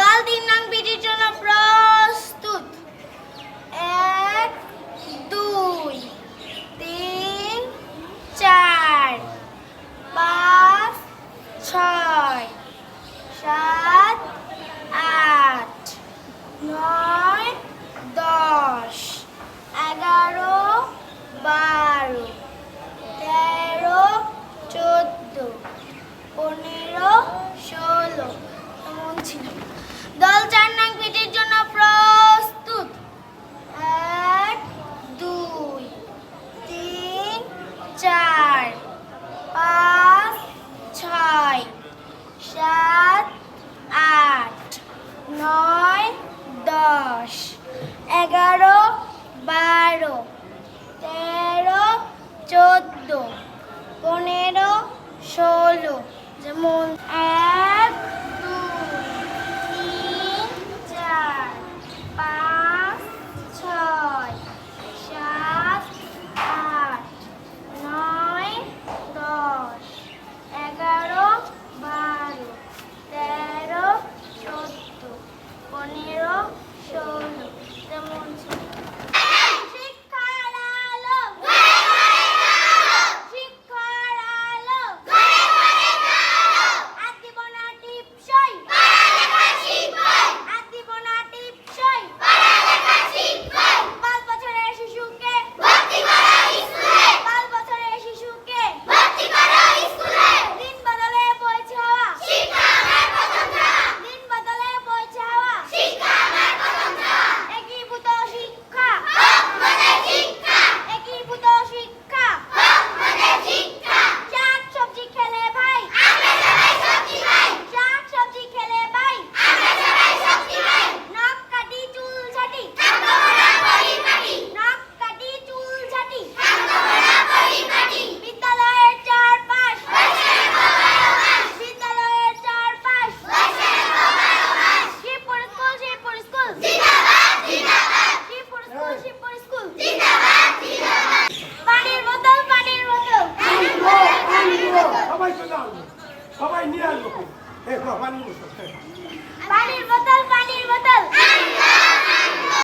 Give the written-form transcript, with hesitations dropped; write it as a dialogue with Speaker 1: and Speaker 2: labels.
Speaker 1: দল 3 নং পিটির জন্য প্রস্তুত। 1 2 3 4 5 6 7 8 9 10 11 12 13 14 15 16 এমন ছিল। দল 4 নং পিটির জন্য প্রস্তুত। 1 2 3 4 5 6 7 8 9 10 11 12 13 14 15 16 যেমন 1 2 3 4 5 6 7 8 9 10 11 12 13 14 15 16 যেমন পানির বোতল